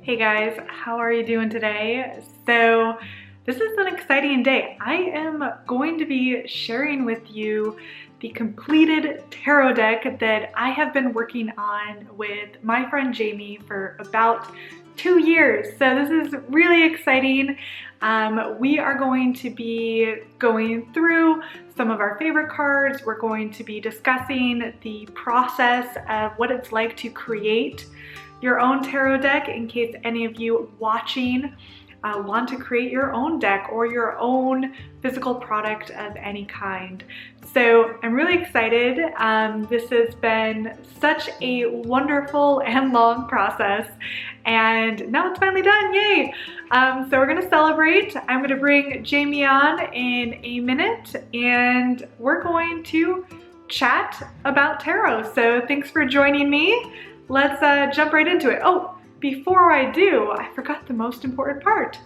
Hey guys, how are you doing today? So this is an exciting day. I am going to be sharing with you the completed tarot deck that I have been working on with my friend Jamie for about 2 years. So this is really exciting. We are going to be going through some of our favorite cards. We're going to be discussing the process of what it's like to create your own tarot deck in case any of you watching want to create your own deck or your own physical product of any kind. So I'm really excited. This has been such a wonderful and long process, and now it's finally done, yay! So we're gonna celebrate. I'm gonna bring Jamie on in a minute, and we're going to chat about tarot. So thanks for joining me. Let's jump right into it. Oh, before I do, I forgot the most important part.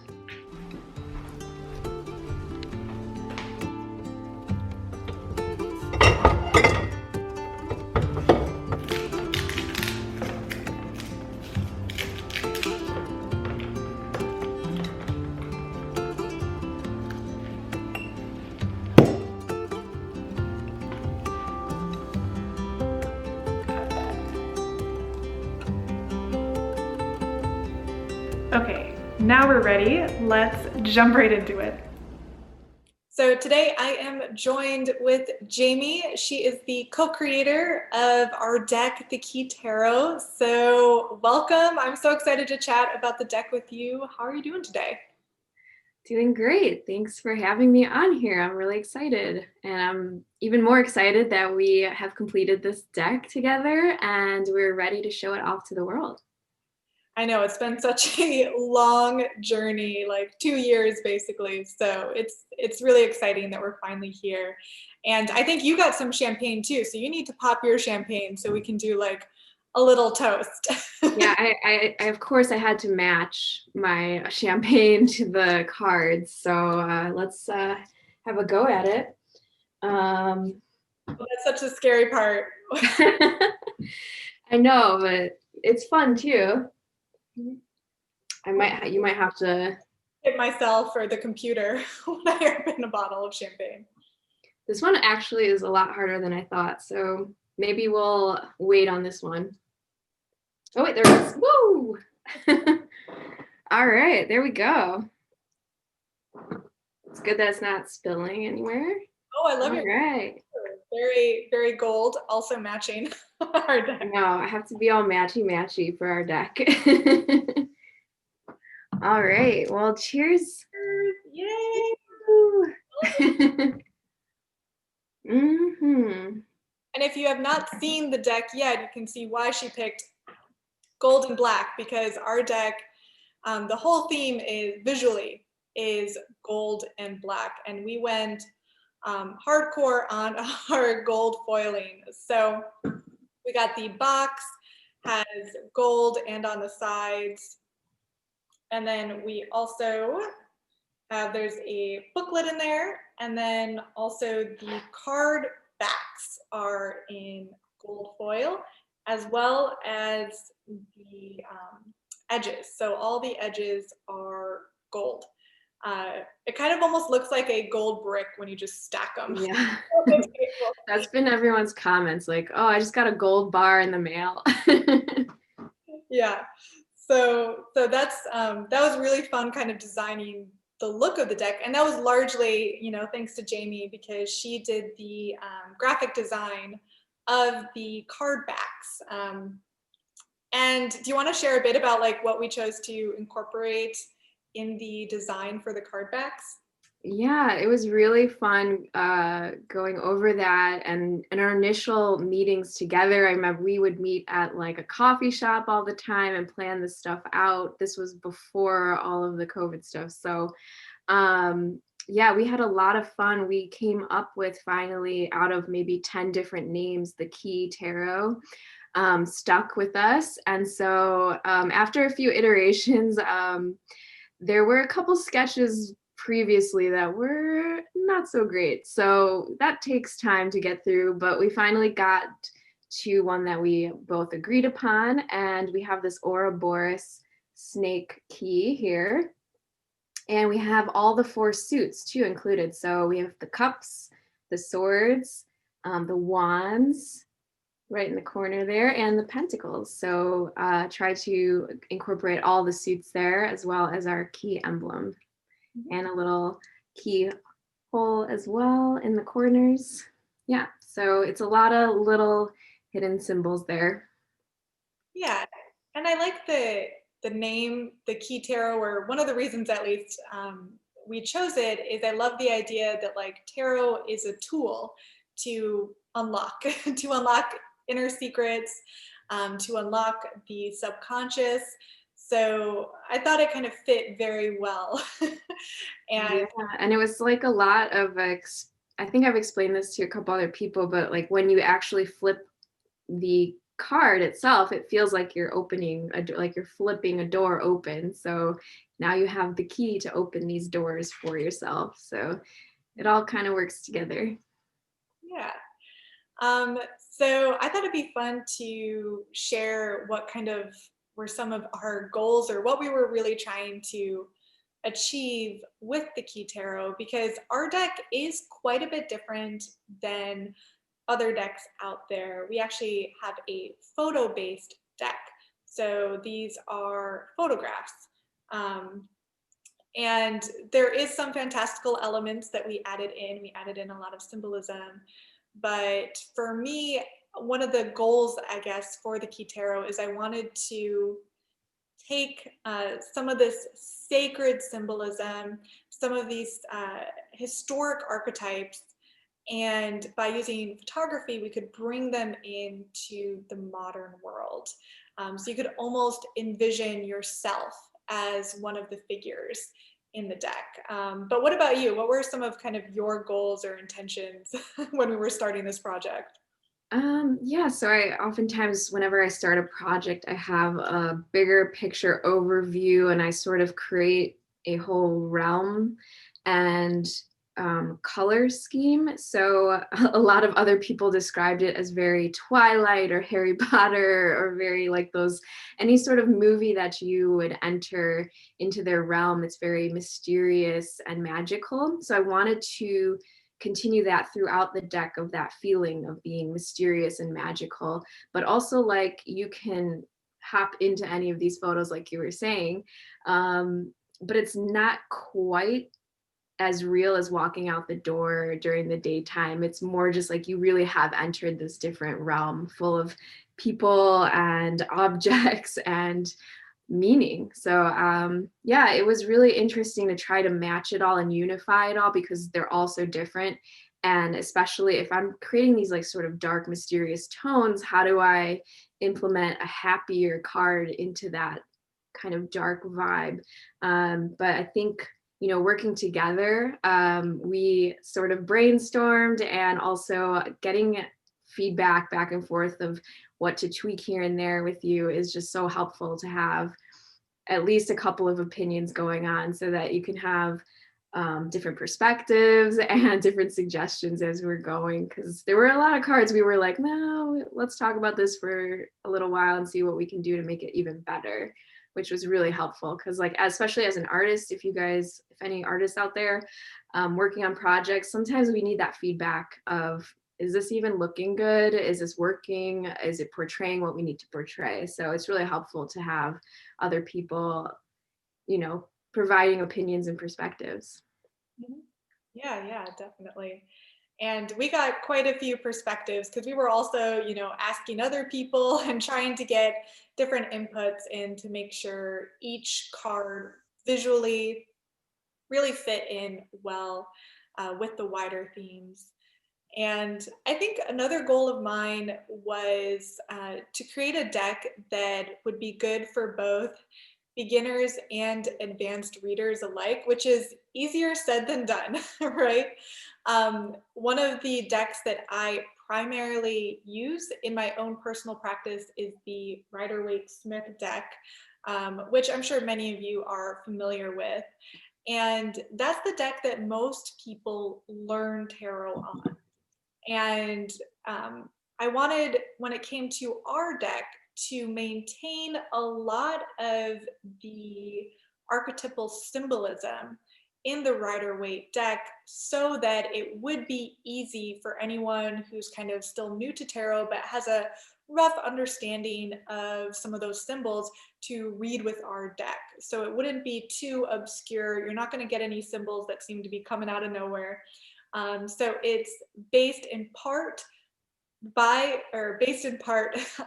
Okay, now we're ready. Let's jump right into it. So today I am joined with Jamie. She is the co-creator of our deck, The Key Tarot. So welcome. I'm so excited to chat about the deck with you. How are you doing today? Doing great. Thanks for having me on here. I'm really excited. And I'm even more excited that we have completed this deck together and we're ready to show it off to the world. I know it's been such a long journey, like 2 years basically. So it's really exciting that we're finally here. And I think you got some champagne too. So you need to pop your champagne so we can do like a little toast. Yeah, I of course I had to match my champagne to the cards. So let's have a go at it. That's such a scary part. I know, but it's fun too. You might have to Hit myself or the computer when I open a bottle of champagne. This one actually is a lot harder than I thought, so maybe we'll wait on this one. Oh wait, there it is. Woo! All right, there we go. It's good that it's not spilling anywhere. Oh, I love All your right. very, very gold, also matching our deck. No, I have to be all matchy for our deck. All right, well, cheers. Yay! Mm-hmm. And if you have not seen the deck yet, you can see why she picked gold and black, because our deck, the whole theme is visually is gold and black, and we went hardcore on our gold foiling. So we got the box has gold and on the sides, and then we also there's a booklet in there, and then also the card backs are in gold foil, as well as the edges. So all the edges are gold. It kind of almost looks like a gold brick when you just stack them. Yeah. That's been everyone's comments, like, oh, I just got a gold bar in the mail. Yeah. So that's that was really fun, kind of designing the look of the deck, and that was largely, thanks to Jamie, because she did the graphic design of the card backs. And do you want to share a bit about like what we chose to incorporate in the design for the card backs? Yeah, it was really fun going over that, and in our initial meetings together, I remember we would meet at like a coffee shop all the time and plan this stuff out. This was before all of the COVID stuff. So yeah, we had a lot of fun. We came up with finally, out of maybe 10 different names, the Key Tarot stuck with us. And so after a few iterations, there were a couple sketches previously that were not so great. So that takes time to get through, but we finally got to one that we both agreed upon. And we have this Ouroboros snake key here. And we have all the 4 suits too included. So we have the cups, the swords, the wands right in the corner there, and the pentacles. So try to incorporate all the suits there, as well as our key emblem and a little key hole as well in the corners. Yeah, so it's a lot of little hidden symbols there. Yeah, and I like the name, the Key Tarot, or one of the reasons at least we chose it is I love the idea that like tarot is a tool to unlock, to unlock inner secrets, to unlock the subconscious. So I thought it kind of fit very well. Yeah, And and it was like a lot of I think I've explained this to a couple other people, but like when you actually flip the card itself, it feels like you're opening like you're flipping a door open. So now you have the key to open these doors for yourself. So it all kind of works together. yeah. So I thought it'd be fun to share what kind of were some of our goals or what we were really trying to achieve with the Key Tarot, because our deck is quite a bit different than other decks out there. We actually have a photo-based deck. So these are photographs. Um, and there is some fantastical elements that we added in. We added in a lot of symbolism. But for me, one of the goals, I guess, for the Key Tarot is I wanted to take some of this sacred symbolism, some of these historic archetypes, and by using photography, we could bring them into the modern world. So you could almost envision yourself as one of the figures in the deck. But what about you? What were some of kind of your goals or intentions when we were starting this project? Yeah, so I oftentimes, whenever I start a project, I have a bigger picture overview and I sort of create a whole realm and color scheme. So a lot of other people described it as very Twilight or Harry Potter or very like those, any sort of movie that you would enter into their realm. It's very mysterious and magical. So I wanted to continue that throughout the deck, of that feeling of being mysterious and magical, but also like you can hop into any of these photos like you were saying, but it's not quite as real as walking out the door during the daytime. It's more just like you really have entered this different realm full of people and objects and meaning. So yeah, it was really interesting to try to match it all and unify it all, because they're all so different. And especially if I'm creating these like sort of dark mysterious tones, how do I implement a happier card into that kind of dark vibe? But I think, you know, working together, we sort of brainstormed, and also getting feedback back and forth of what to tweak here and there with you is just so helpful, to have at least a couple of opinions going on, so that you can have different perspectives and different suggestions as we're going. Because there were a lot of cards we were like, no, let's talk about this for a little while and see what we can do to make it even better, which was really helpful. Because like, especially as an artist, if any artists out there working on projects, sometimes we need that feedback of, is this even looking good? Is this working? Is it portraying what we need to portray? So it's really helpful to have other people, you know, providing opinions and perspectives. Mhm. Yeah, yeah, definitely. And we got quite a few perspectives because we were also, you know, asking other people and trying to get different inputs in to make sure each card visually really fit in well with the wider themes. And I think another goal of mine was to create a deck that would be good for both beginners and advanced readers alike, which is easier said than done, right? One of the decks that I primarily use in my own personal practice is the Rider-Waite-Smith deck, which I'm sure many of you are familiar with. And that's the deck that most people learn tarot on. And I wanted, when it came to our deck, to maintain a lot of the archetypal symbolism in the Rider-Waite deck so that it would be easy for anyone who's kind of still new to tarot but has a rough understanding of some of those symbols to read with our deck. So it wouldn't be too obscure. You're not going to get any symbols that seem to be coming out of nowhere. So it's based in part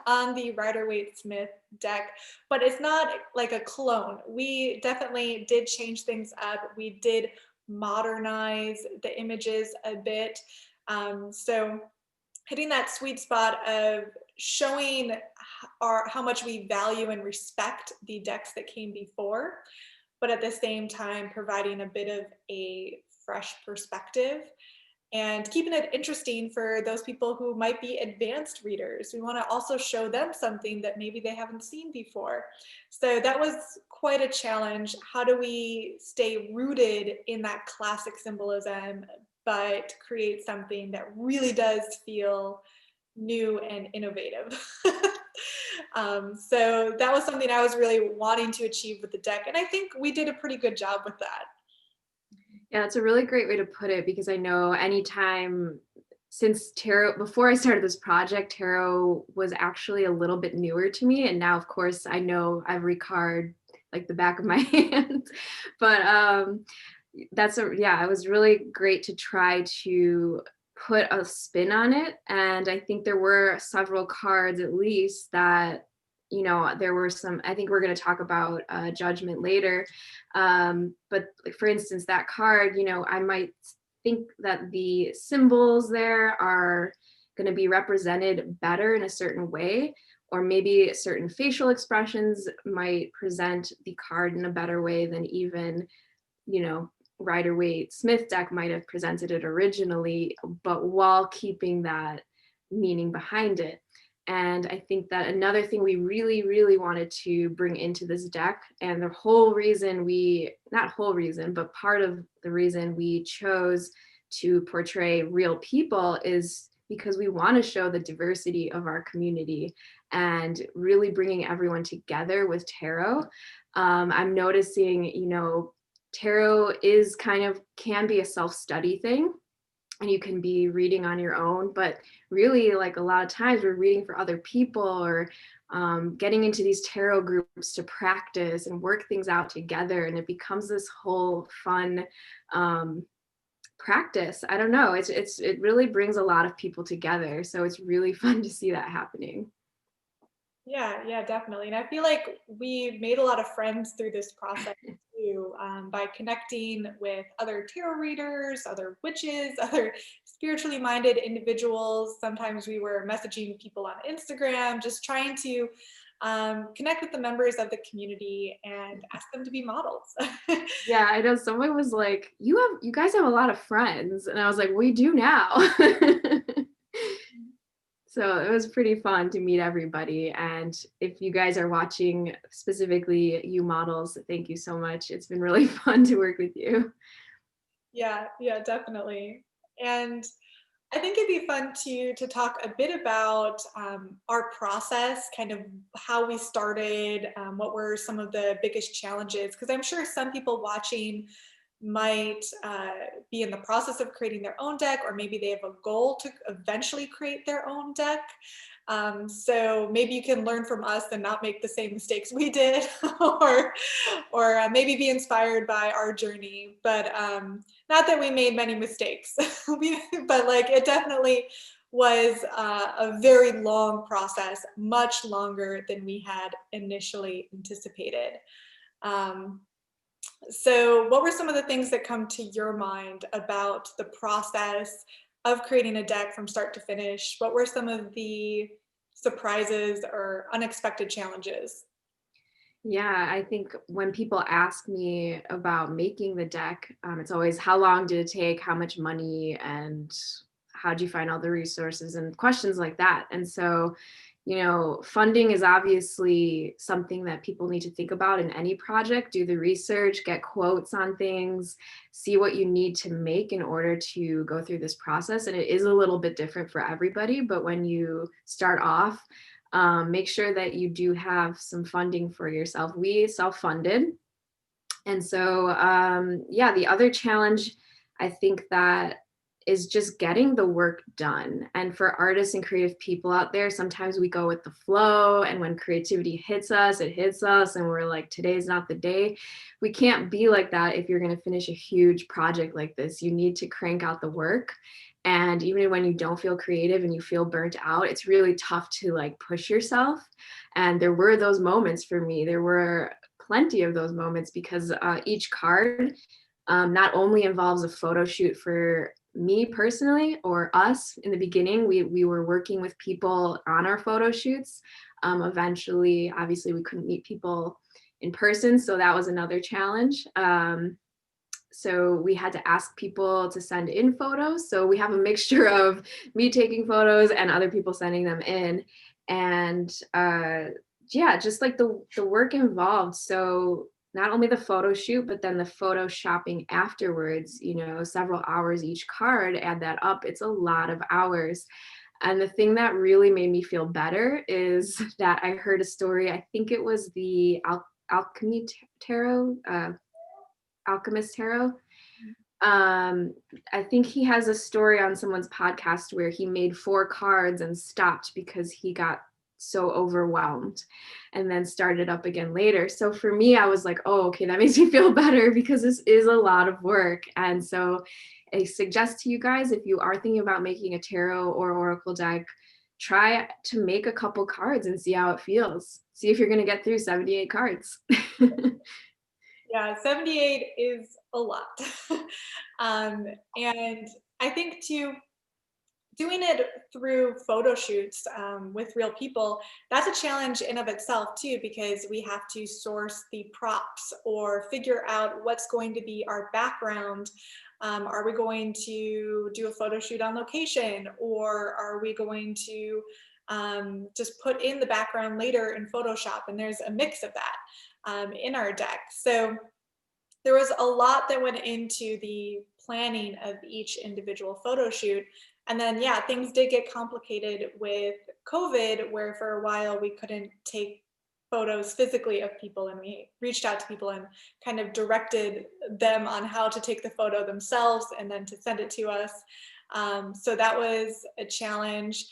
on the Rider-Waite-Smith deck, but it's not like a clone. We definitely did change things up. We did modernize the images a bit. So hitting that sweet spot of showing how much we value and respect the decks that came before, but at the same time providing a bit of a fresh perspective and keeping it interesting for those people who might be advanced readers. We want to also show them something that maybe they haven't seen before. So that was quite a challenge. How do we stay rooted in that classic symbolism, but create something that really does feel new and innovative? So that was something I was really wanting to achieve with the deck. And I think we did a pretty good job with that. Yeah, it's a really great way to put it, because I know anytime since tarot, before I started this project, tarot was actually a little bit newer to me. And now, of course, I know every card like the back of my hand. But it was really great to try to put a spin on it. And I think there were several cards at least that, there were some, I think we're going to talk about Judgment later. But for instance, that card, I might think that the symbols there are going to be represented better in a certain way, or maybe certain facial expressions might present the card in a better way than even, Rider-Waite-Smith deck might have presented it originally, but while keeping that meaning behind it. And I think that another thing we really, really wanted to bring into this deck, and the whole reason but part of the reason we chose to portray real people is because we want to show the diversity of our community and really bringing everyone together with tarot. I'm noticing, tarot can be a self-study thing, and you can be reading on your own, but really, like, a lot of times we're reading for other people, or getting into these tarot groups to practice and work things out together, and it becomes this whole fun practice. I don't know, it really brings a lot of people together, so it's really fun to see that happening. Yeah, definitely. And I feel like we made a lot of friends through this process too, by connecting with other tarot readers, other witches, other spiritually minded individuals. Sometimes we were messaging people on Instagram, just trying to connect with the members of the community and ask them to be models. Yeah, I know someone was like, you guys have a lot of friends. And I was like, we do now. So it was pretty fun to meet everybody. And if you guys are watching, specifically you models, thank you so much. It's been really fun to work with you. Yeah, definitely. And I think it'd be fun to talk a bit about our process, kind of how we started, what were some of the biggest challenges, because I'm sure some people watching might be in the process of creating their own deck, or maybe they have a goal to eventually create their own deck. So maybe you can learn from us and not make the same mistakes we did, or maybe be inspired by our journey. But not that we made many mistakes, but like it definitely was a very long process, much longer than we had initially anticipated. So what were some of the things that come to your mind about the process of creating a deck from start to finish? What were some of the surprises or unexpected challenges? Yeah, I think when people ask me about making the deck, it's always how long did it take, how much money, and how do you find all the resources, and questions like that. And so, funding is obviously something that people need to think about in any project. Do the research, get quotes on things, see what you need to make in order to go through this process. And it is a little bit different for everybody, but when you start off, make sure that you do have some funding for yourself. We self-funded. And so, yeah, the other challenge I think that is just getting the work done. And for artists and creative people out there, sometimes we go with the flow. And when creativity hits us, it hits us. And we're like, today's not the day. We can't be like that if you're going to finish a huge project like this. You need to crank out the work. And even when you don't feel creative and you feel burnt out, it's really tough to like push yourself. And there were those moments for me. There were plenty of those moments because each card not only involves a photo shoot for me personally or us in the beginning. We were working with people on our photo shoots. Eventually, obviously, we couldn't meet people in person, so that was another challenge. So we had to ask people to send in photos. So we have a mixture of me taking photos and other people sending them in. And yeah, just like the work involved. So not only the photo shoot, but then the photo shopping afterwards, you know, several hours each card, add that up. It's a lot of hours. And the thing that really made me feel better is that I heard a story. I think it was the alchemy tarot, alchemist tarot. I think he has a story on someone's podcast where he made 4 cards and stopped because he got so overwhelmed and then started up again later. So for me, I was like, oh, okay, that makes me feel better because this is a lot of work. And so I suggest to you guys, if you are thinking about making a tarot or oracle deck, try to make a couple cards and see how it feels. See if you're going to get through 78 cards. Yeah, 78 is a lot. And I think too, doing it through photo shoots with real people, that's a challenge in of itself too, because we have to source the props or figure out what's going to be our background. Are we going to do a photo shoot on location, or are we going to just put in the background later in Photoshop? And there's a mix of that in our deck. So there was a lot that went into the planning of each individual photo shoot. And then, yeah, things did get complicated with COVID, where for a while we couldn't take photos physically of people, and we reached out to people and kind of directed them on how to take the photo themselves and then to send it to us. So that was a challenge.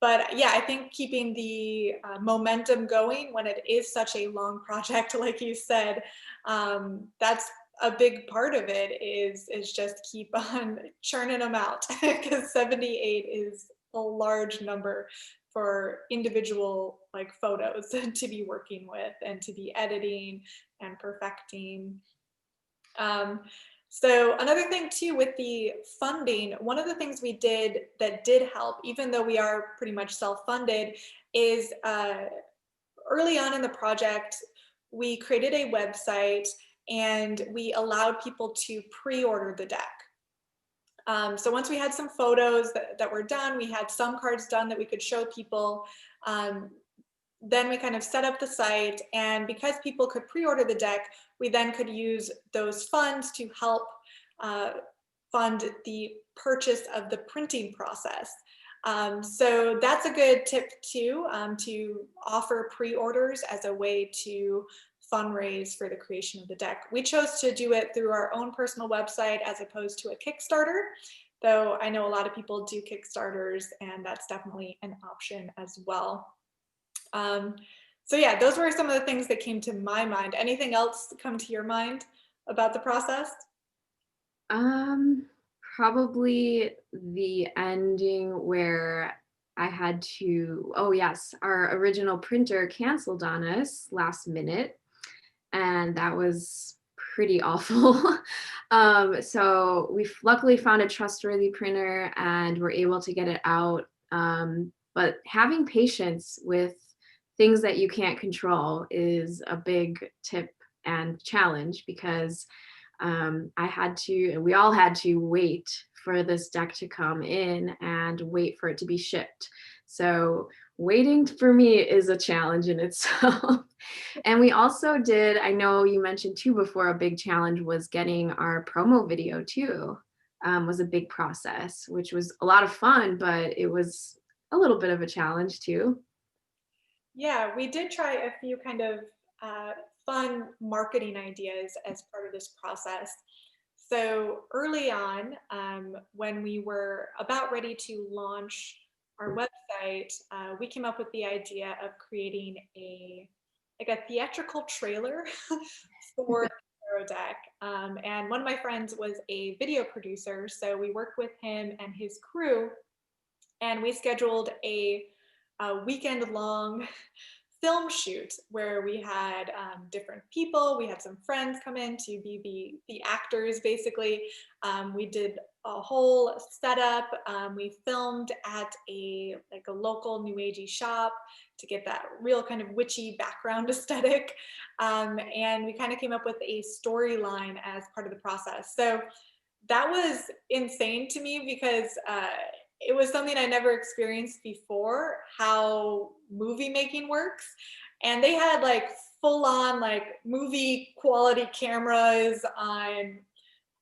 But yeah, I think keeping the momentum going when it is such a long project, like you said, that's a big part of it, is just keep on churning them out, because 78 is a large number for individual like photos to be working with and to be editing and perfecting. So another thing too with the funding, one of the things we did that did help, even though we are pretty much self-funded, is early on in the project, we created a website and we allowed people to pre-order the deck. So once we had some photos that were done, we had some cards done that we could show people. Then we kind of set up the site, and because people could pre-order the deck, we then could use those funds to help fund the purchase of the printing process. So that's a good tip too, to offer pre-orders as a way to fundraise for the creation of the deck. We chose to do it through our own personal website as opposed to a Kickstarter, though I know a lot of people do Kickstarters, and that's definitely an option as well. So yeah, those were some of the things that came to my mind. Anything else come to your mind about the process? Probably the ending where I had to, oh yes, our original printer canceled on us last minute, and that was pretty awful. So we luckily found a trustworthy printer and were able to get it out. But having patience with things that you can't control is a big tip and challenge, because I had to, and we all had to wait for this deck to come in and wait for it to be shipped. So waiting for me is a challenge in itself. And we also did, I know you mentioned too before, a big challenge was getting our promo video too, was a big process, which was a lot of fun, but it was a little bit of a challenge too. Yeah, we did try a few kind of uh, fun marketing ideas as part of this process. So early on, when we were about ready to launch our website, we came up with the idea of creating a theatrical trailer for Tarot Deck. And one of my friends was a video producer, so we worked with him and his crew, and we scheduled a weekend long film shoot where we had different people. We had some friends come in to be the actors, basically. We did a whole setup. We filmed at a local New Agey shop to get that real kind of witchy background aesthetic, and we kind of came up with a storyline as part of the process. So that was insane to me because it was something I never experienced before, how movie making works. And they had like full on like movie quality cameras on,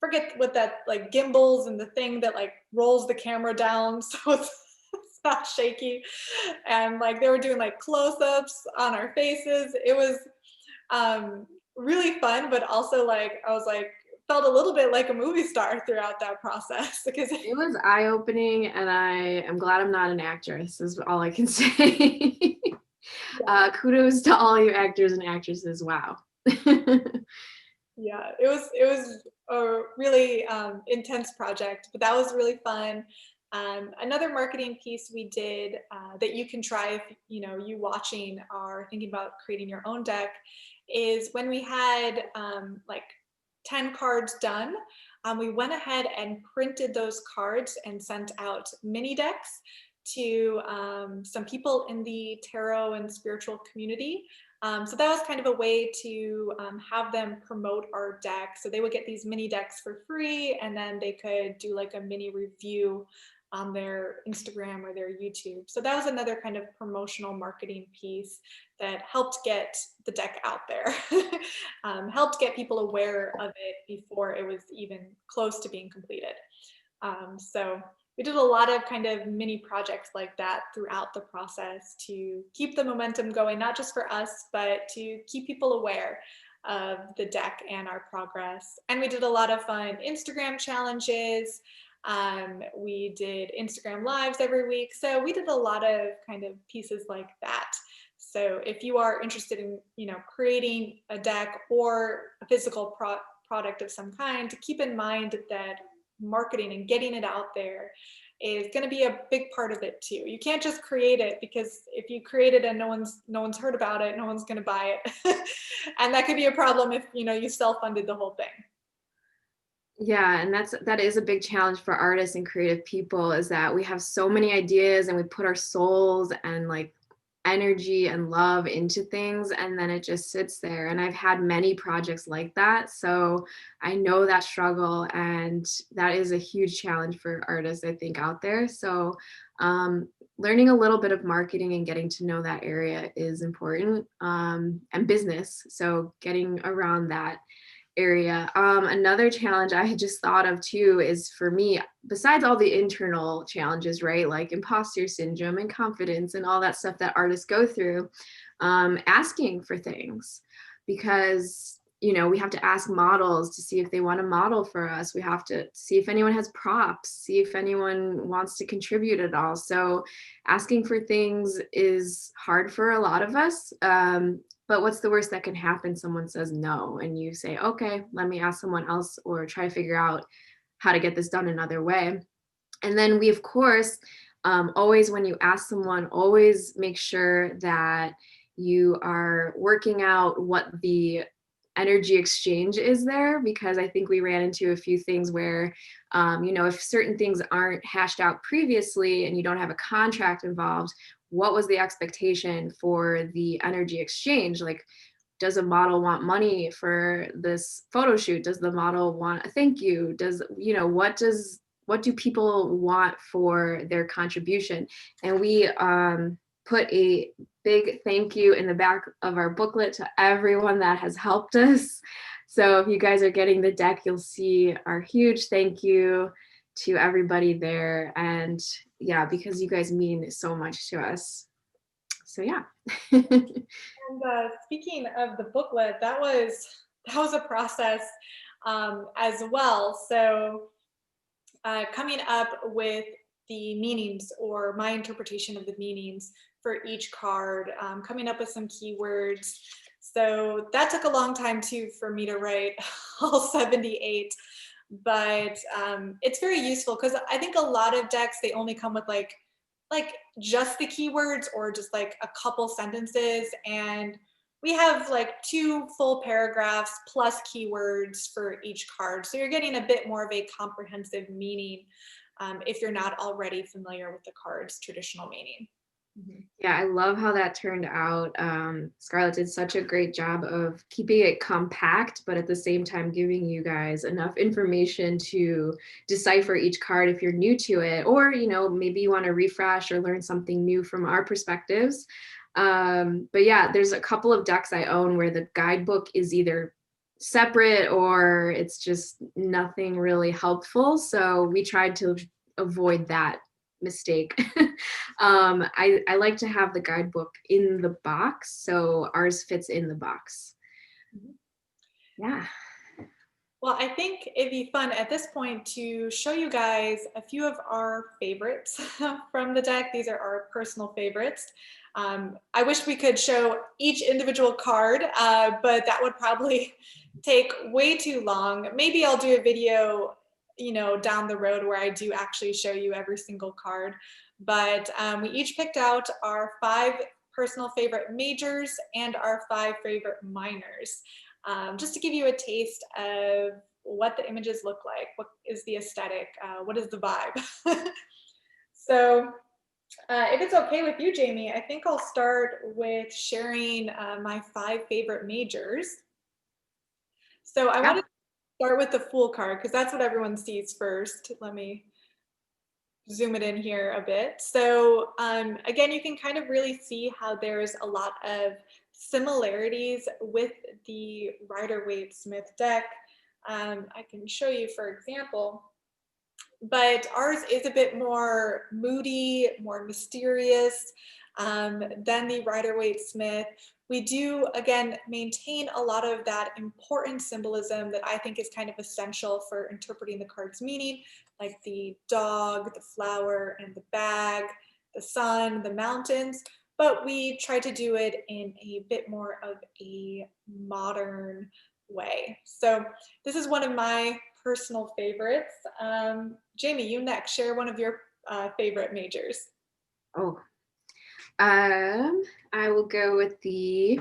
forget what that, like gimbals and the thing that like rolls the camera down so it's not shaky. And like they were doing like close-ups on our faces. It was really fun, but also like I was like felt a little bit like a movie star throughout that process because It was eye-opening, and I am glad I'm not an actress, is all I can say. Kudos to all you actors and actresses. Wow. yeah, it was a really intense project, but that was really fun. Another marketing piece we did that you can try if you watching are thinking about creating your own deck is when we had like 10 cards done, we went ahead and printed those cards and sent out mini decks to some people in the tarot and spiritual community. So that was kind of a way to have them promote our deck. So they would get these mini decks for free, and then they could do like a mini review on their Instagram or their YouTube. So that was another kind of promotional marketing piece that helped get the deck out there, helped get people aware of it before it was even close to being completed. So we did a lot of kind of mini projects like that throughout the process to keep the momentum going, not just for us, but to keep people aware of the deck and our progress. And we did a lot of fun Instagram challenges. We did Instagram lives every week. So we did a lot of kind of pieces like that. So if you are interested in, creating a deck or a physical product of some kind, to keep in mind that marketing and getting it out there is going to be a big part of it too. You can't just create it, because if you create it and no one's heard about it, no one's going to buy it. And that could be a problem if you self-funded the whole thing. Yeah, and that is a big challenge for artists and creative people, is that we have so many ideas and we put our souls and like energy and love into things, and then it just sits there. And I've had many projects like that, so I know that struggle, and that is a huge challenge for artists, I think, out there. So learning a little bit of marketing and getting to know that area is important, and business, so getting around that area. Another challenge I had just thought of too is, for me, besides all the internal challenges, right, like imposter syndrome and confidence and all that stuff that artists go through, asking for things, because we have to ask models to see if they want to model for us. We have to see if anyone has props, see if anyone wants to contribute at all. So asking for things is hard for a lot of us. But what's the worst that can happen? Someone says no, and you say, okay, let me ask someone else or try to figure out how to get this done another way. And then we, of course, always, when you ask someone, always make sure that you are working out what the energy exchange is there, because I think we ran into a few things where, if certain things aren't hashed out previously and you don't have a contract involved, what was the expectation for the energy exchange? Like, does a model want money for this photo shoot? Does the model want a thank you? What do people want for their contribution? And we put a big thank you in the back of our booklet to everyone that has helped us. So if you guys are getting the deck, you'll see our huge thank you to everybody there. And yeah, because you guys mean so much to us. So yeah. And speaking of the booklet, that was a process as well. So coming up with the meanings, or my interpretation of the meanings for each card, coming up with some keywords. So that took a long time too for me to write all 78, but it's very useful because I think a lot of decks, they only come with like just the keywords or just like a couple sentences, and we have like 2 full paragraphs plus keywords for each card. So you're getting a bit more of a comprehensive meaning if you're not already familiar with the card's traditional meaning. Yeah, I love how that turned out. Scarlett did such a great job of keeping it compact, but at the same time giving you guys enough information to decipher each card if you're new to it, or maybe you want to refresh or learn something new from our perspectives. But yeah, there's a couple of decks I own where the guidebook is either separate or it's just nothing really helpful. So we tried to avoid that mistake. I like to have the guidebook in the box, so ours fits in the box. Yeah. Well, I think it'd be fun at this point to show you guys a few of our favorites from the deck. These are our personal favorites. I wish we could show each individual card, but that would probably take way too long. Maybe I'll do a video, down the road where I do actually show you every single card. But we each picked out our 5 personal favorite majors and our 5 favorite minors. Just to give you a taste of what the images look like, what is the aesthetic, what is the vibe. So if it's okay with you, Jamie, I think I'll start with sharing my 5 favorite majors. So I wanted to start with the Fool card because that's what everyone sees first. Let me zoom it in here a bit. So again, you can kind of really see how there's a lot of similarities with the Rider-Waite-Smith deck. I can show you, for example, but ours is a bit more moody, more mysterious than the Rider-Waite-Smith. We do, again, maintain a lot of that important symbolism that I think is kind of essential for interpreting the card's meaning, like the dog, the flower, and the bag, the sun, the mountains, but we try to do it in a bit more of a modern way. So this is one of my personal favorites. Jamie, you next. Share one of your favorite majors. Oh, I will go with the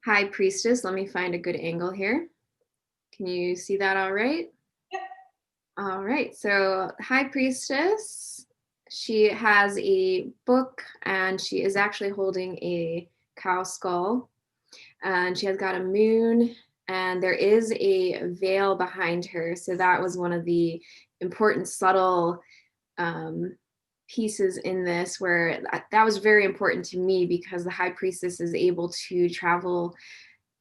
High Priestess. Let me find a good angle here. Can you see that all right? Yep. All right, so High Priestess, she has a book and she is actually holding a cow skull, and she has got a moon, and there is a veil behind her. So that was one of the important subtle pieces in this, where that was very important to me because the High Priestess is able to travel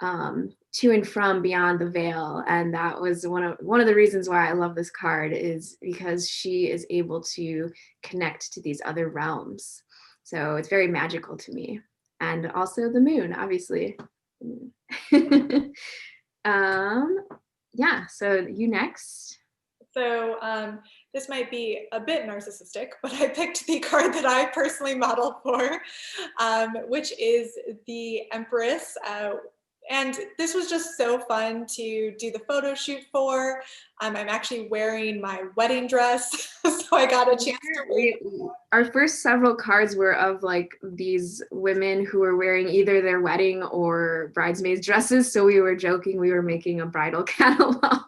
to and from beyond the veil, and that was one of the reasons why I love this card, is because she is able to connect to these other realms. So it's very magical to me, and also the moon, obviously. Yeah. So you next. So this might be a bit narcissistic, but I picked the card that I personally modeled for, which is the Empress. And this was just so fun to do the photo shoot for. I'm actually wearing my wedding dress, so I got a chance to Our first several cards were of like these women who were wearing either their wedding or bridesmaids dresses. So we were joking we were making a bridal catalog.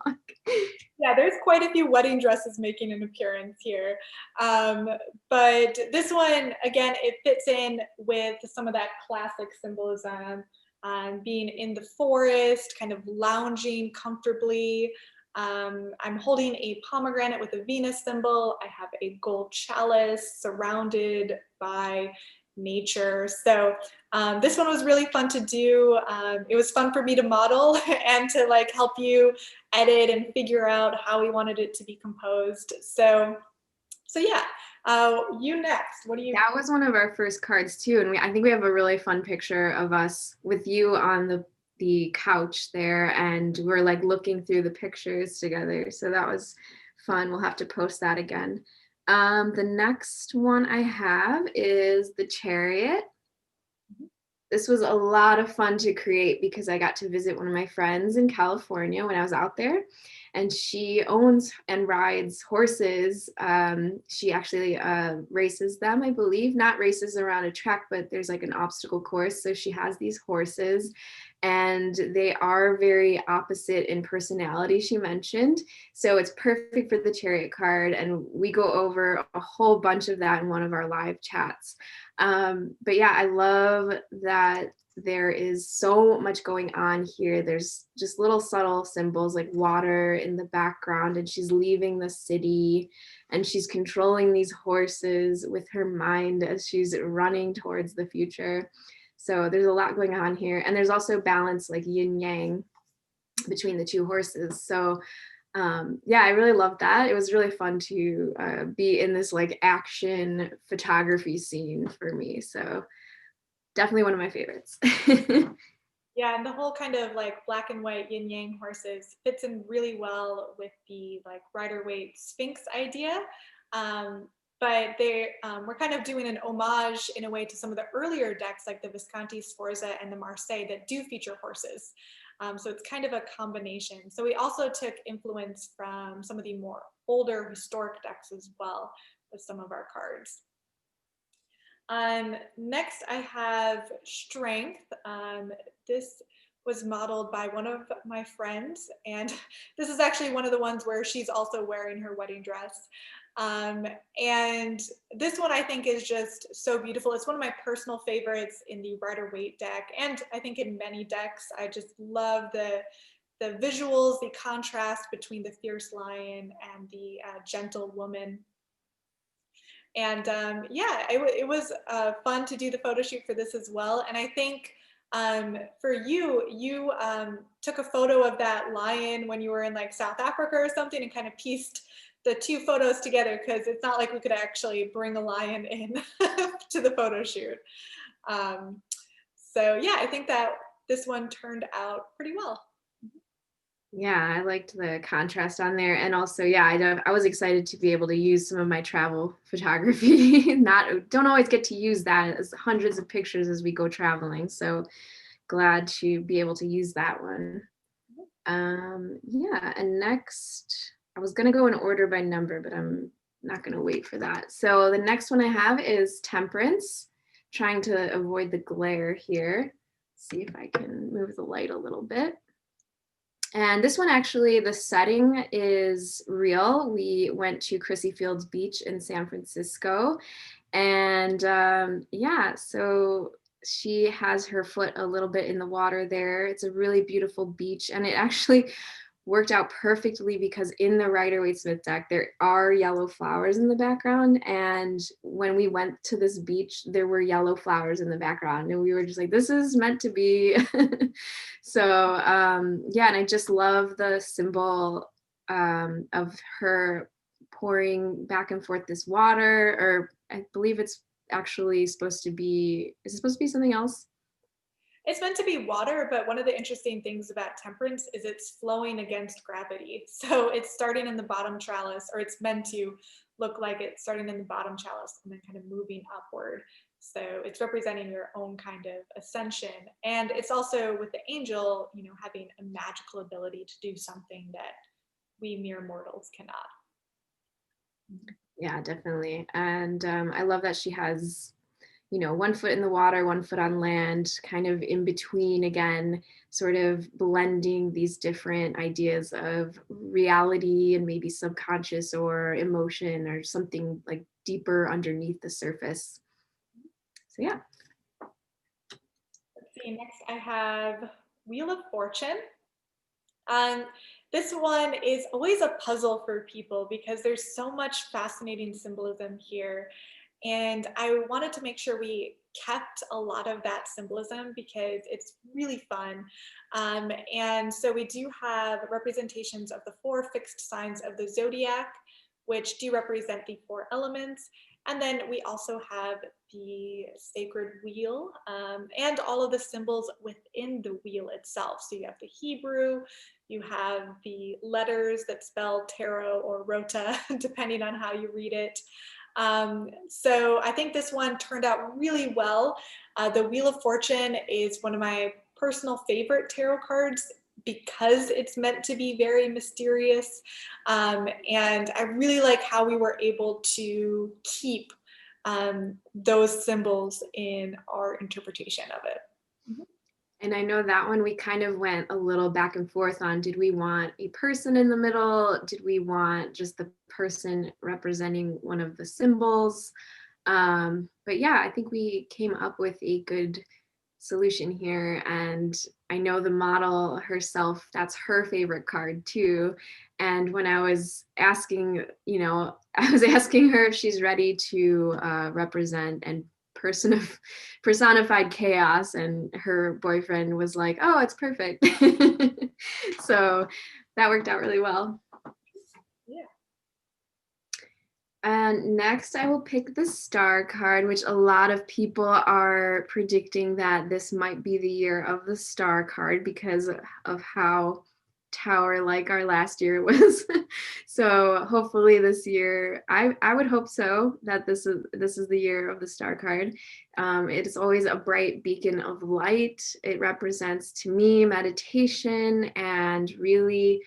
Yeah, there's quite a few wedding dresses making an appearance here. But this one, again, it fits in with some of that classic symbolism, being in the forest, kind of lounging comfortably. I'm holding a pomegranate with a Venus symbol. I have a gold chalice surrounded by nature. So this one was really fun to do. It was fun for me to model and to like help you edit and figure out how we wanted it to be composed. So yeah, You next. What do you? That was one of our first cards too, and I think we have a really fun picture of us with you on the couch there, and we're like looking through the pictures together. So that was fun. We'll have to post that again. The next one I have is the Chariot. This was a lot of fun to create because I got to visit one of my friends in California when I was out there, and she owns and rides horses. She actually races them, I believe, not races around a track, but there's like an obstacle course. So she has these horses, and they are very opposite in personality, she mentioned. So it's perfect for the Chariot card, and we go over a whole bunch of that in one of our live chats. But yeah, I love that there is so much going on here. There's just little subtle symbols like water in the background, and she's leaving the city, and she's controlling these horses with her mind as she's running towards the future. So there's a lot going on here. And there's also balance, like yin yang between the two horses. So yeah, I really loved that. It was really fun to be in this like action photography scene for me. So definitely one of my favorites. Yeah, and the whole kind of like black and white yin yang horses fits in really well with the like Rider Waite Sphinx idea. But we're kind of doing an homage in a way to some of the earlier decks like the Visconti Sforza and the Marseille that do feature horses. So it's kind of a combination. So we also took influence from some of the more older historic decks as well with some of our cards. Next, I have Strength. This was modeled by one of my friends, and this is actually one of the ones where she's also wearing her wedding dress. And this one I think is just so beautiful. It's one of my personal favorites in the Rider Waite deck, and I think in many decks. I just love the visuals, the contrast between the fierce lion and the gentle woman. And yeah, it was fun to do the photo shoot for this as well. And I think for you, you took a photo of that lion when you were in like South Africa or something and kind of pieced the two photos together, because it's not like we could actually bring a lion in to the photo shoot. So yeah, I think that this one turned out pretty well. Yeah, I liked the contrast on there. And also, yeah, I was excited to be able to use some of my travel photography. Don't always get to use that as hundreds of pictures as we go traveling. So glad to be able to use that one. Yeah, and next, I was gonna go in order by number, but I'm not gonna wait for that. So the next one I have is Temperance, trying to avoid the glare here. See if I can move the light a little bit. And this one, actually, the setting is real. We went to Crissy Fields Beach in San Francisco. And yeah, so she has her foot a little bit in the water there. It's a really beautiful beach. And it actually worked out perfectly because in the Rider-Waite-Smith deck, there are yellow flowers in the background. And when we went to this beach, there were yellow flowers in the background. And we were just like, this is meant to be. So yeah, and I just love the symbol of her pouring back and forth this water, or I believe it's actually supposed to be, is it supposed to be something else? It's meant to be water, but one of the interesting things about Temperance is it's flowing against gravity. So it's starting in the bottom chalice, or it's meant to look like it's starting in the bottom chalice and then kind of moving upward. So it's representing your own kind of ascension. And it's also with the angel, you know, having a magical ability to do something that we mere mortals cannot. Yeah, definitely. And I love that she has, you know, one foot in the water, one foot on land, kind of in between again, sort of blending these different ideas of reality and maybe subconscious or emotion or something like deeper underneath the surface. So yeah. Let's see, next I have Wheel of Fortune. Um, this one is always a puzzle for people because there's so much fascinating symbolism here. And I wanted to make sure we kept a lot of that symbolism because it's really fun. And so we do have representations of the 4 fixed signs of the zodiac, which do represent the 4 elements. And then we also have the sacred wheel and all of the symbols within the wheel itself. So you have the Hebrew, you have the letters that spell tarot or rota, depending on how you read it. So I think this one turned out really well. The Wheel of Fortune is one of my personal favorite tarot cards because it's meant to be very mysterious. And I really like how we were able to keep those symbols in our interpretation of it. And I know that one we kind of went a little back and forth on. Did we want a person in the middle? Did we want just the person representing one of the symbols? But yeah, I think we came up with a good solution here. And I know the model herself, that's her favorite card too. And when I was asking, I was asking her if she's ready to represent and personified chaos, and her boyfriend was like, oh, it's perfect. So that worked out really well. Yeah. And next I will pick the Star card, which a lot of people are predicting that this might be the year of the Star card because of how Tower-like our last year was. So hopefully this year, I would hope so, that this is the year of the Star card. It is always a bright beacon of light. It represents to me meditation and really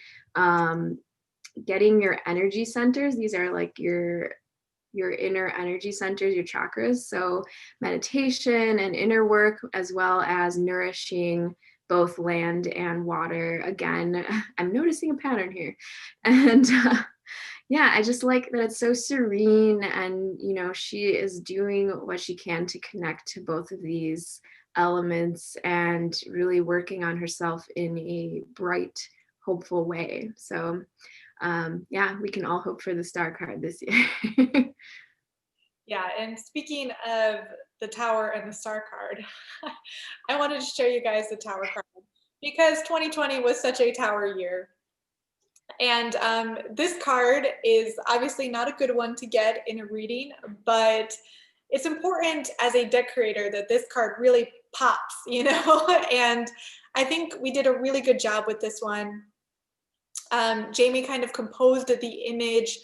getting your energy centers. These are like your inner energy centers, your chakras. So meditation and inner work, as well as nourishing both land and water. Again, I'm noticing a pattern here. And yeah, I just like that it's so serene, and she is doing what she can to connect to both of these elements and really working on herself in a bright, hopeful way. So yeah, we can all hope for the Star card this year. Yeah, and speaking of the Tower and the Star card, I wanted to show you guys the Tower card because 2020 was such a Tower year. And this card is obviously not a good one to get in a reading, but it's important as a deck creator that this card really pops, and I think we did a really good job with this one. Jamie kind of composed the image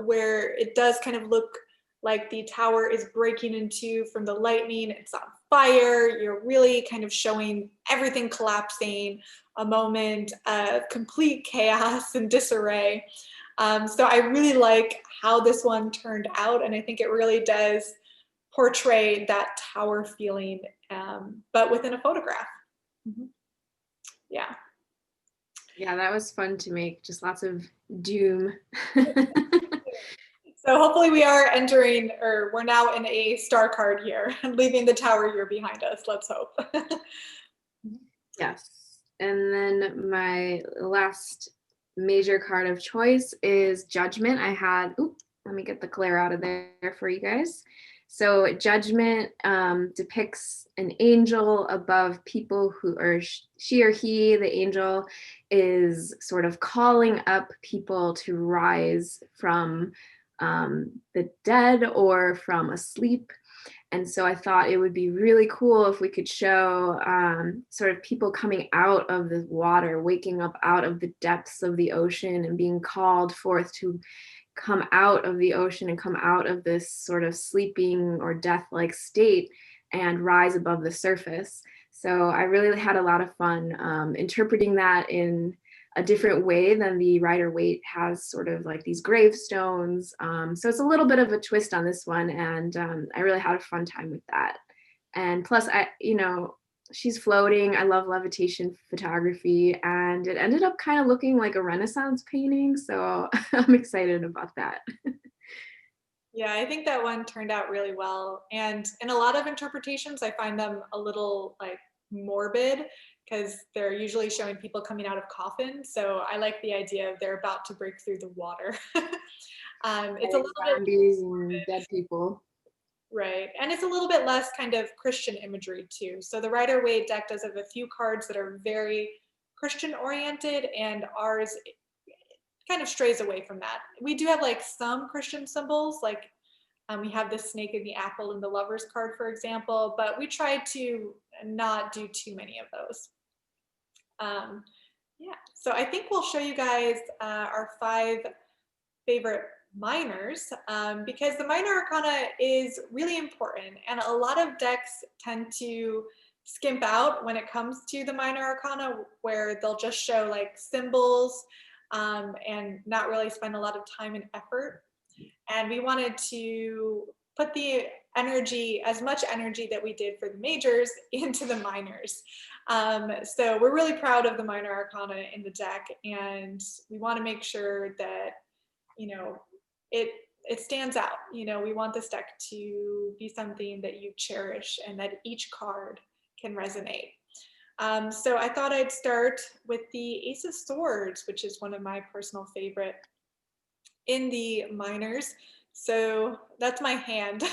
where it does kind of look like the tower is breaking into from the lightning. It's on fire. You're really kind of showing everything collapsing, a moment of complete chaos and disarray. So I really like how this one turned out, and I think it really does portray that tower feeling, but within a photograph. Mm-hmm. Yeah. Yeah, that was fun to make. Just lots of doom. So hopefully we are entering, or we're now in a Star card year, leaving the Tower year behind us. Let's hope. Yes. And then my last major card of choice is Judgment. I had, let me get the glare out of there for you guys. So Judgment depicts an angel above people who, or she or he, the angel, is sort of calling up people to rise from the dead or from asleep. And so I thought it would be really cool if we could show sort of people coming out of the water, waking up out of the depths of the ocean and being called forth to come out of the ocean and come out of this sort of sleeping or death-like state and rise above the surface. So I really had a lot of fun interpreting that in a different way than the Rider-Waite has, sort of like these gravestones. So it's a little bit of a twist on this one, and I really had a fun time with that. And plus, she's floating. I love levitation photography, and it ended up kind of looking like a Renaissance painting. So I'm excited about that. Yeah, I think that one turned out really well. And in a lot of interpretations, I find them a little like morbid because they're usually showing people coming out of coffins. So I like the idea of they're about to break through the water. It's a little zombies and dead people. Right. And it's a little bit less kind of Christian imagery too. So the Rider-Waite deck does have a few cards that are very Christian oriented, and ours kind of strays away from that. We do have like some Christian symbols, like We have the snake and the apple in the Lovers card, for example, but we try to not do too many of those. Yeah, so I think we'll show you guys our 5 favorite minors, because the minor arcana is really important, and a lot of decks tend to skimp out when it comes to the minor arcana, where they'll just show like symbols and not really spend a lot of time and effort. And we wanted to put the energy, as much energy that we did for the majors, into the minors. So we're really proud of the minor arcana in the deck, and we want to make sure that, you know, it stands out. You know, we want this deck to be something that you cherish and that each card can resonate. So I thought I'd start with the Ace of Swords, which is one of my personal favorite in the minors. So that's my hand.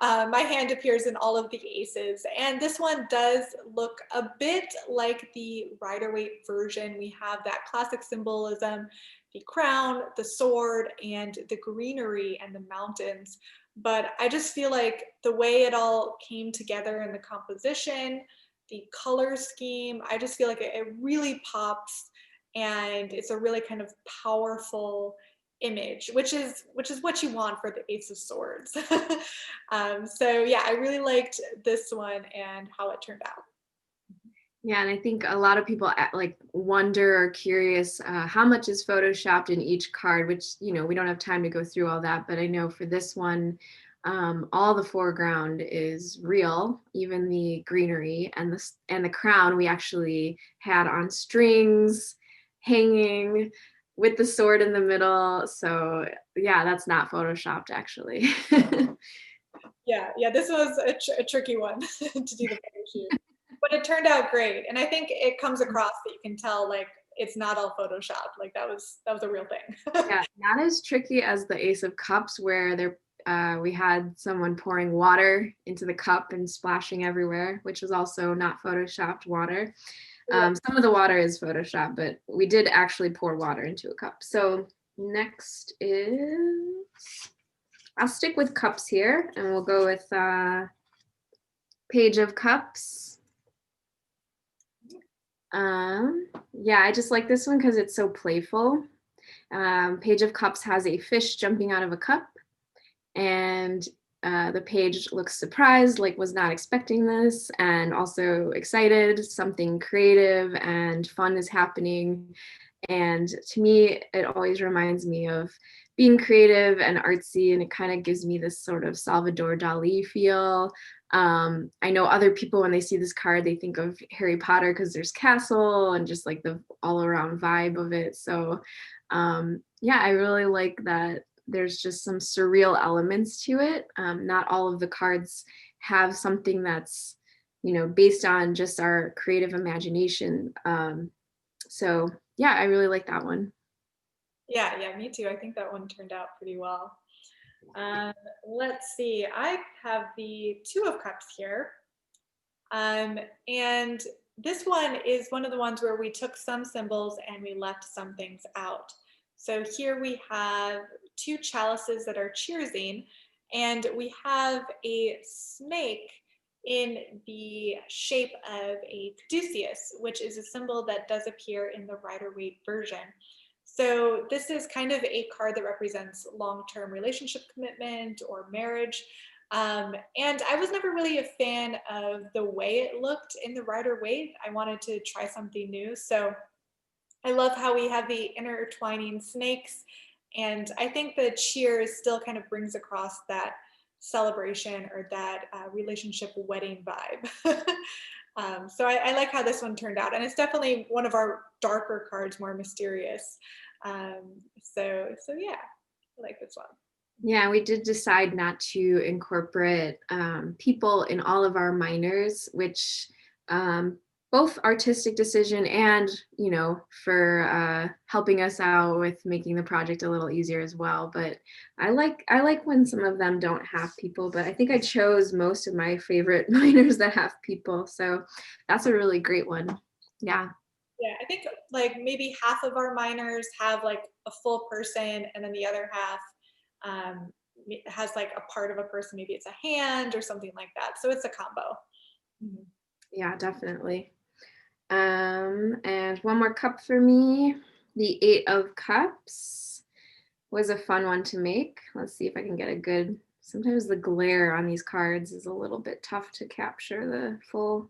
My hand appears in all of the aces, and this one does look a bit like the Rider-Waite version. We have that classic symbolism, the crown, the sword, and the greenery and the mountains. But I just feel like the way it all came together in the composition, the color scheme, I just feel like it really pops, and it's a really kind of powerful image, which is what you want for the Ace of Swords. So yeah, I really liked this one and how it turned out. Yeah, and I think a lot of people like wonder or curious how much is photoshopped in each card, which, you know, we don't have time to go through all that, but I know for this one, all the foreground is real, even the greenery and the crown we actually had on strings, hanging with the sword in the middle. So yeah, that's not photoshopped actually. Yeah, this was a tricky one to do the photo shoot, but it turned out great, and I think it comes across that you can tell like it's not all photoshopped. Like that was a real thing. Yeah, not as tricky as the Ace of Cups, where we had someone pouring water into the cup and splashing everywhere, which was also not photoshopped water. Some of the water is photoshopped, but we did actually pour water into a cup. So next is, I'll stick with cups here, and we'll go with Page of Cups. Yeah, I just like this one because it's so playful. Page of Cups has a fish jumping out of a cup, and the page looks surprised, like was not expecting this, and also excited. Something creative and fun is happening. And to me, it always reminds me of being creative and artsy, and it kind of gives me this sort of Salvador Dali feel. I know other people, when they see this card, they think of Harry Potter because there's castle and just like the all around vibe of it. So yeah, I really like that there's just some surreal elements to it. Not all of the cards have something that's, you know, based on just our creative imagination. So yeah, I really like that one. Yeah, me too. I think that one turned out pretty well. Let's see. I have the Two of Cups here. And this one is one of the ones where we took some symbols and we left some things out. So here we have 2 chalices that are cheersing, and we have a snake in the shape of a caduceus, which is a symbol that does appear in the Rider-Waite version. So this is kind of a card that represents long-term relationship commitment or marriage. And I was never really a fan of the way it looked in the Rider-Waite. I wanted to try something new. So I love how we have the intertwining snakes. And I think the cheers still kind of brings across that celebration or that relationship wedding vibe. So I like how this one turned out. And it's definitely one of our darker cards, more mysterious. So yeah, I like this one. Yeah, we did decide not to incorporate people in all of our minors, which both artistic decision and, you know, for helping us out with making the project a little easier as well. But I like when some of them don't have people, but I think I chose most of my favorite minors that have people. So that's a really great one. Yeah. Yeah, I think like maybe half of our minors have like a full person, and then the other half it has like a part of a person, maybe it's a hand or something like that. So it's a combo. Mm-hmm. Yeah, definitely. And one more cup for me. The Eight of Cups was a fun one to make. Let's see if I can get a good, sometimes the glare on these cards is a little bit tough to capture the full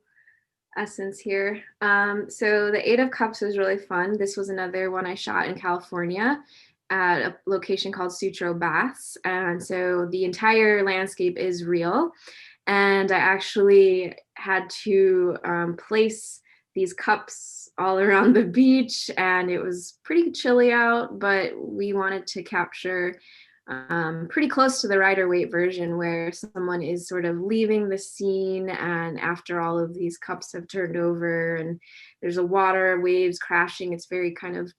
essence here. So the Eight of Cups was really fun. This was another one I shot in California at a location called Sutro Baths. And so the entire landscape is real. And I actually had to place these cups all around the beach, and it was pretty chilly out, but we wanted to capture pretty close to the Rider-Waite version, where someone is sort of leaving the scene, and after all of these cups have turned over and there's a water, waves crashing, it's very kind of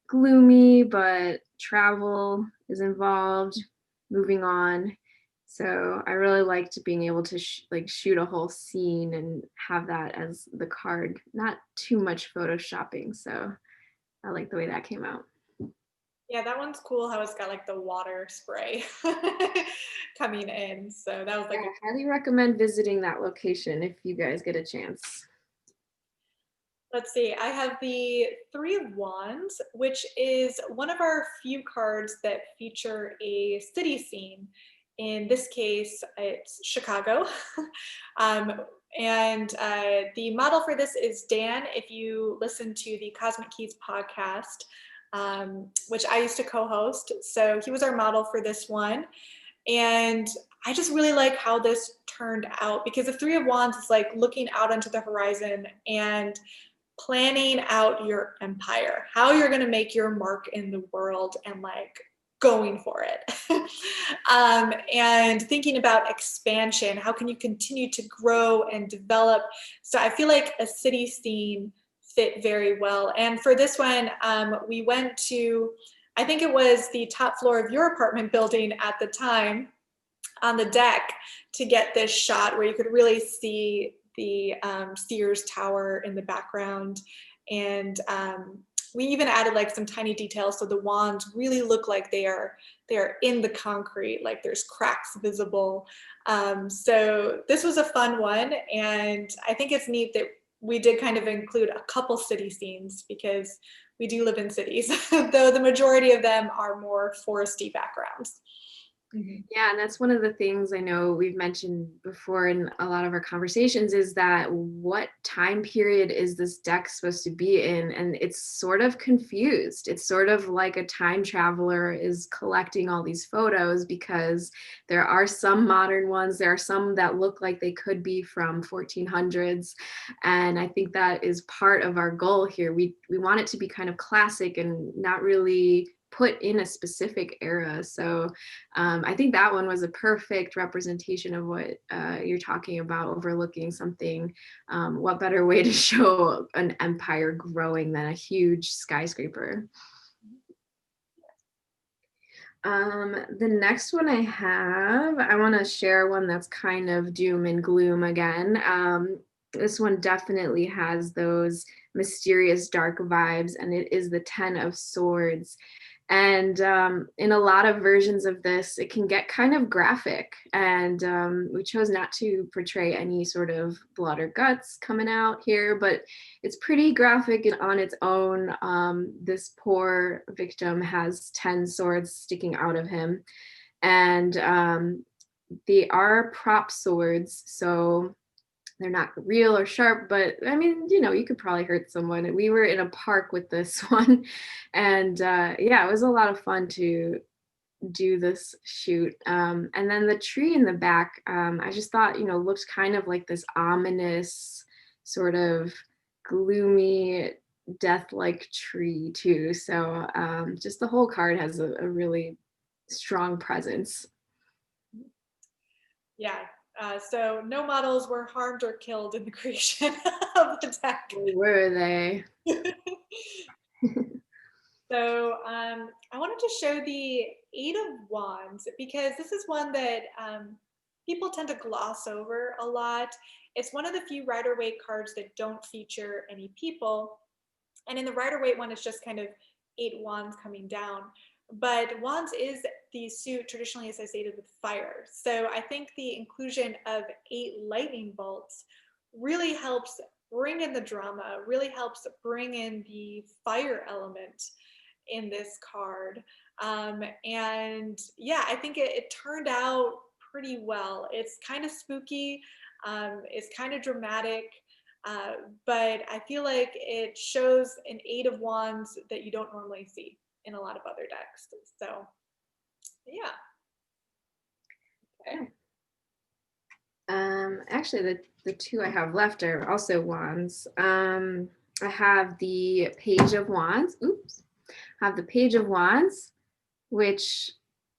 gloomy, but travel is involved, moving on. So I really liked being able to shoot a whole scene and have that as the card, not too much photoshopping. So I like the way that came out. Yeah, that one's cool how it's got like the water spray coming in. So that was like I highly recommend visiting that location if you guys get a chance. Let's see, I have the Three of Wands, which is one of our few cards that feature a city scene. In this case, it's Chicago. The model for this is Dan. If you listen to the Cosmic Keys podcast, which I used to co-host, so he was our model for this one. And I just really like how this turned out, because the Three of Wands is like looking out onto the horizon and planning out your empire, how you're going to make your mark in the world, and like going for it. And thinking about expansion, how can you continue to grow and develop? So I feel like a city scene fit very well. And for this one, we went to, I think it was the top floor of your apartment building at the time, on the deck, to get this shot where you could really see the Sears Tower in the background. And we even added like some tiny details, so the wands really look like they are in the concrete, like there's cracks visible. So this was a fun one, and I think it's neat that we did kind of include a couple city scenes, because we do live in cities, though the majority of them are more foresty backgrounds. Mm-hmm. Yeah, and that's one of the things I know we've mentioned before in a lot of our conversations, is that what time period is this deck supposed to be in? And it's sort of confused. It's sort of like a time traveler is collecting all these photos, because there are some modern ones, there are some that look like they could be from 1400s. And I think that is part of our goal here. We want it to be kind of classic and not really put in a specific era. So I think that one was a perfect representation of what you're talking about, overlooking something. What better way to show an empire growing than a huge skyscraper? The next one I have, I want to share one that's kind of doom and gloom again. This one definitely has those mysterious dark vibes, and it is the Ten of Swords. And in a lot of versions of this, it can get kind of graphic. And we chose not to portray any sort of blood or guts coming out here, but it's pretty graphic and on its own. This poor victim has 10 swords sticking out of him. And they are prop swords. So they're not real or sharp, but I mean, you could probably hurt someone. We were in a park with this one, and yeah, it was a lot of fun to do this shoot. And then the tree in the back, I just thought, looked kind of like this ominous, sort of gloomy, death-like tree too. So just the whole card has a really strong presence. Yeah. So no models were harmed or killed in the creation of the deck. Or were they? So I wanted to show the Eight of Wands, because this is one that people tend to gloss over a lot. It's one of the few Rider-Waite cards that don't feature any people. And in the Rider-Waite one, it's just kind of 8 wands coming down. but Wands is the suit traditionally associated with fire. So I think the inclusion of 8 lightning bolts really helps bring in the drama, really helps bring in the fire element in this card. And yeah, I think it turned out pretty well. It's kind of spooky, it's kind of dramatic, uh, but I feel like it shows an 8 of Wands that you don't normally see in a lot of other decks. So yeah. Okay. Actually, the two I have left are also wands. I have the Page of Wands. Oops. I have the Page of Wands, which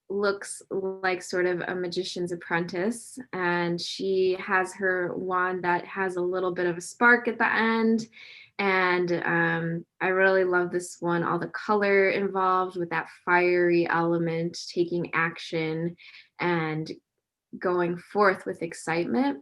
looks like sort of a magician's apprentice, and she has her wand that has a little bit of a spark at the end. And I really love this one, all the color involved with that fiery element, taking action and going forth with excitement.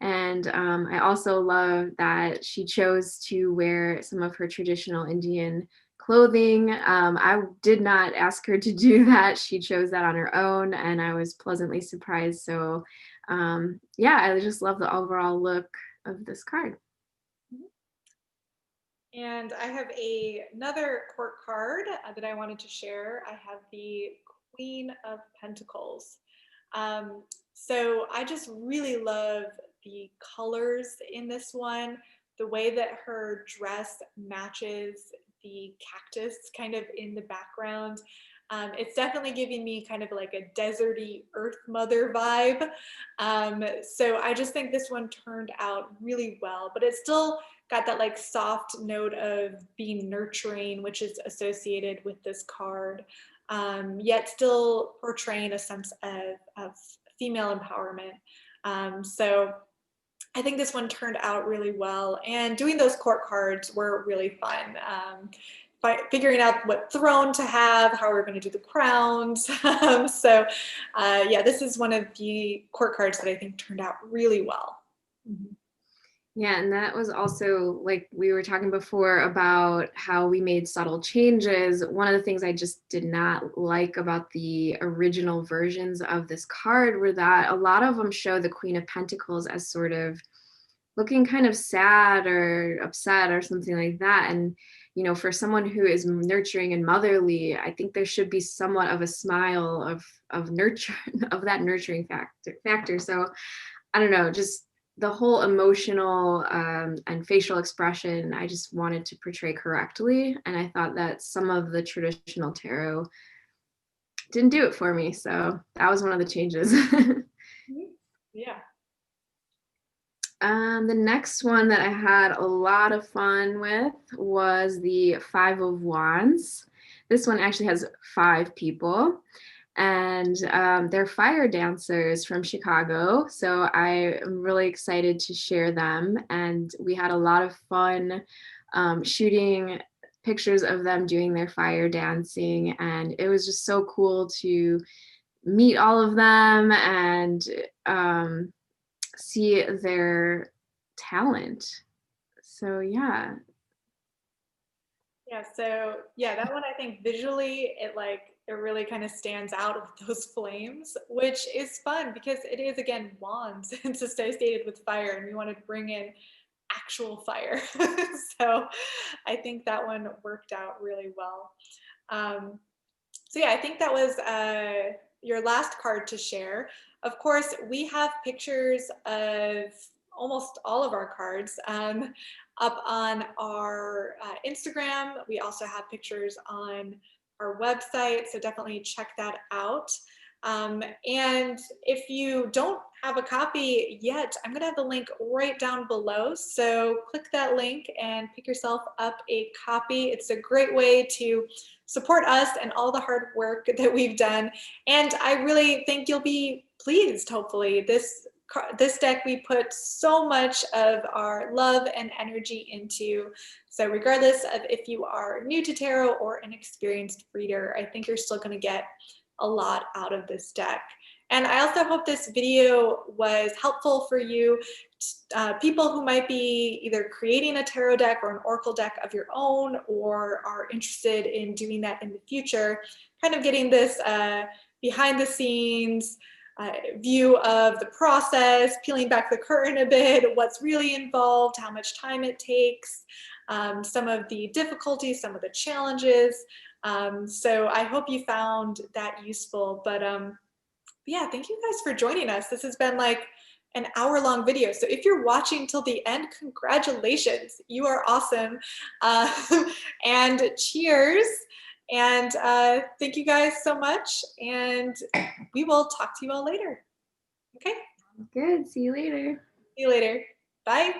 And I also love that she chose to wear some of her traditional Indian clothing. I did not ask her to do that. She chose that on her own, and I was pleasantly surprised. So, yeah, I just love the overall look of this card. And I have another court card that I wanted to share. I have the Queen of Pentacles. So I just really love the colors in this one, the way that her dress matches the cactus kind of in the background. It's definitely giving me kind of like a deserty earth mother vibe. So I just think this one turned out really well, but it's still got that like soft note of being nurturing, which is associated with this card, yet still portraying a sense of female empowerment. So I think this one turned out really well, and doing those court cards were really fun. Figuring out what throne to have, how we're going to do the crowns. So yeah, this is one of the court cards that I think turned out really well. Mm-hmm. Yeah, and that was also like we were talking before about how we made subtle changes. One of the things I just did not like about the original versions of this card were that a lot of them show the Queen of Pentacles as sort of looking kind of sad or upset or something like that. And, you know, for someone who is nurturing and motherly, I think there should be somewhat of a smile of nurture, of that nurturing factor. So I don't know, just the whole emotional and facial expression, I just wanted to portray correctly. And I thought that some of the traditional tarot didn't do it for me. So that was one of the changes. Yeah. The next one that I had a lot of fun with was the Five of Wands. This one actually has 5 people, and they're fire dancers from Chicago. So I am really excited to share them. And we had a lot of fun shooting pictures of them doing their fire dancing. And it was just so cool to meet all of them and see their talent. So yeah. Yeah, so yeah, that one I think visually it really kind of stands out with those flames, which is fun because it is again wands. It's associated with fire, and we want to bring in actual fire. So I think that one worked out really well. So yeah, I think that was your last card to share. Of course, we have pictures of almost all of our cards up on our Instagram. We also have pictures on our website, so definitely check that out. And if you don't have a copy yet, I'm going to have the link right down below. So click that link and pick yourself up a copy. It's a great way to support us and all the hard work that we've done. And I really think you'll be pleased, hopefully. This deck we put so much of our love and energy into. So regardless of if you are new to tarot or an experienced reader, I think you're still going to get a lot out of this deck. And I also hope this video was helpful for you people who might be either creating a tarot deck or an oracle deck of your own, or are interested in doing that in the future, kind of getting this behind the scenes view of the process, peeling back the curtain a bit, what's really involved, how much time it takes, some of the difficulties, some of the challenges. So I hope you found that useful. But yeah, thank you guys for joining us. This has been like an hour-long video. So if you're watching till the end, congratulations, you are awesome. And cheers. And thank you guys so much. And we will talk to you all later. Okay? Good. See you later. See you later. Bye.